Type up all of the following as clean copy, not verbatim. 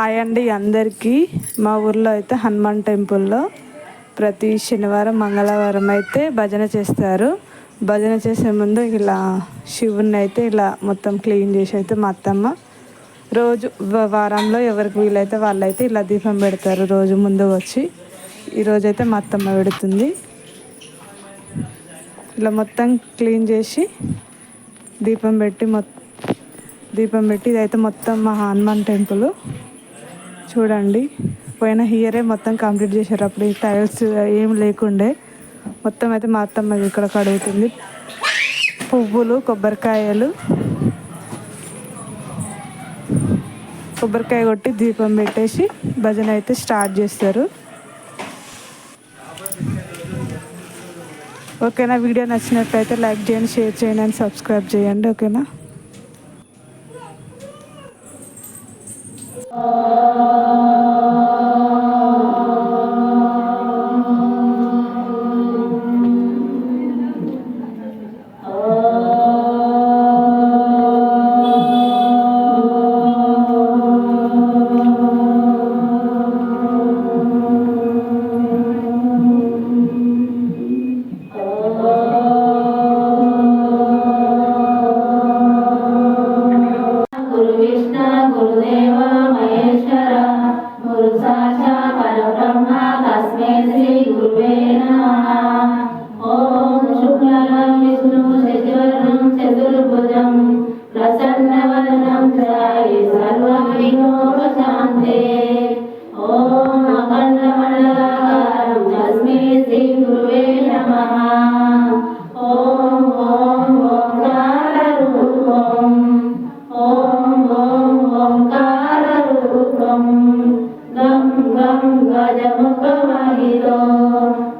Hi అండి అందరికీ. మా ఊర్లో అయితే హనుమాన్ టెంపుల్లో ప్రతి శనివారం మంగళవారం అయితే భజన చేస్తారు. భజన చేసే ముందు ఇలా శివుణ్ణి అయితే ఇలా మొత్తం క్లీన్ చేసి అయితే మా అత్తమ్మ రోజు వారంలో ఎవరికి వీలైతే వాళ్ళైతే ఇలా దీపం పెడతారు. రోజు ముందు వచ్చి ఈరోజైతే మా అత్తమ్మ పెడుతుంది. ఇలా మొత్తం క్లీన్ చేసి దీపం పెట్టి ఇదైతే మొత్తం మా హనుమాన్ టెంపుల్ చూడండి. పోయిన ఇయరే మొత్తం కంప్లీట్ చేశారు. అప్పుడు ఈ టైల్స్ ఏం లేకుండే. మొత్తం అయితే మా అత్తమ్మ ఇక్కడ కడుగుతుంది. పువ్వులు, కొబ్బరికాయ కొట్టి దీపం పెట్టేసి భజన అయితే స్టార్ట్ చేస్తారు. ఓకేనా? వీడియో నచ్చినట్లయితే లైక్ చేయండి, షేర్ చేయండి అండ్ సబ్స్క్రైబ్ చేయండి. ఓకేనా?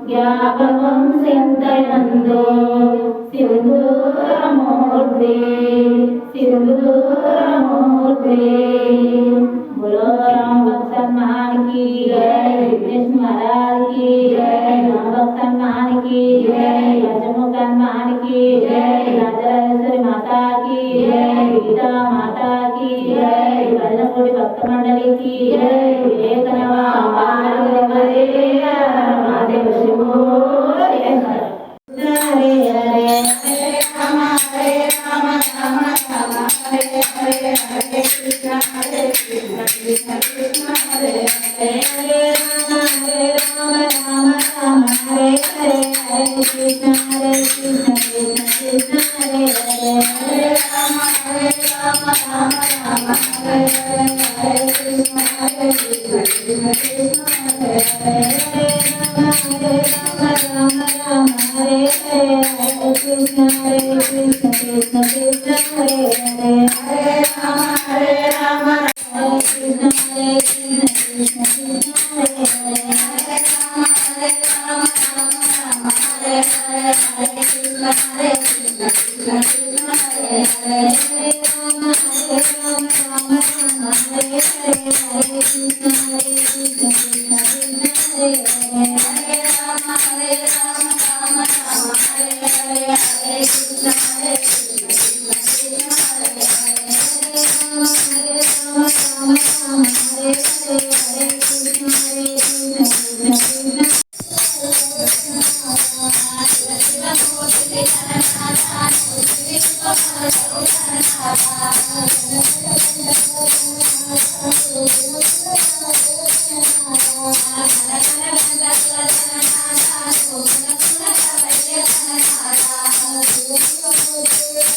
జ్ఞాపకం చింతయందు సింధూరమూర్తి बोलो राम भक्त सम्मान की जय, कृष्ण महाराज की जय, राम भक्त सम्मान की जय, राजमुख सम्मान की जय, राजराजेश्वरी माता की जय, गीता माता की जय, भजनकोटि भक्त मंडली की जय, विवेकनवा महादेव शिवो हरे हरे राम राम राम राम हरे हरे हरे कृष्ण कृष्ण कृष्ण हरे हरे राम राम राम हरे हरे हरे कृष्ण कृष्ण कृष्ण हरे हरे हरे राम राम राम हरे हरे हरे कृष्ण कृष्ण कृष्ण हरे हरे राम राम राम हरे हरे हरे कृष्ण कृष्ण कृष्ण हरे हरे हरे राम हरे Krishna Krishna Krishna Hare Hare Hare Ram Ram Hare Hare Hare Krishna Krishna Krishna Hare Hare Hare Ram Ram Hare Hare Hare Krishna Krishna Krishna Hare Hare Hare Ram Hare Hare Hare Krishna Krishna Krishna Hare Hare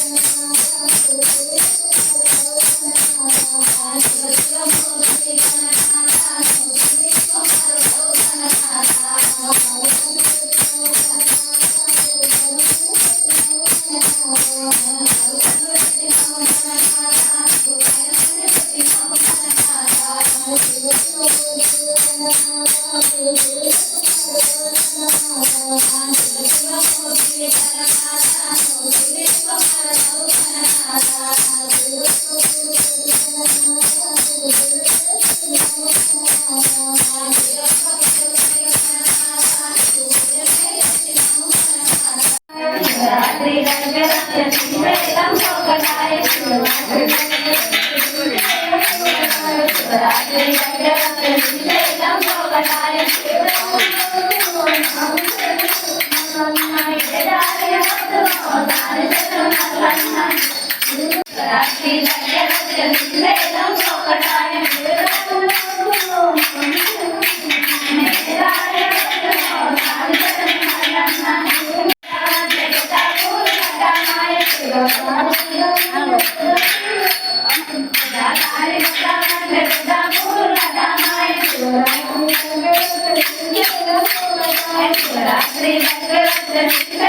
Thank you. Shri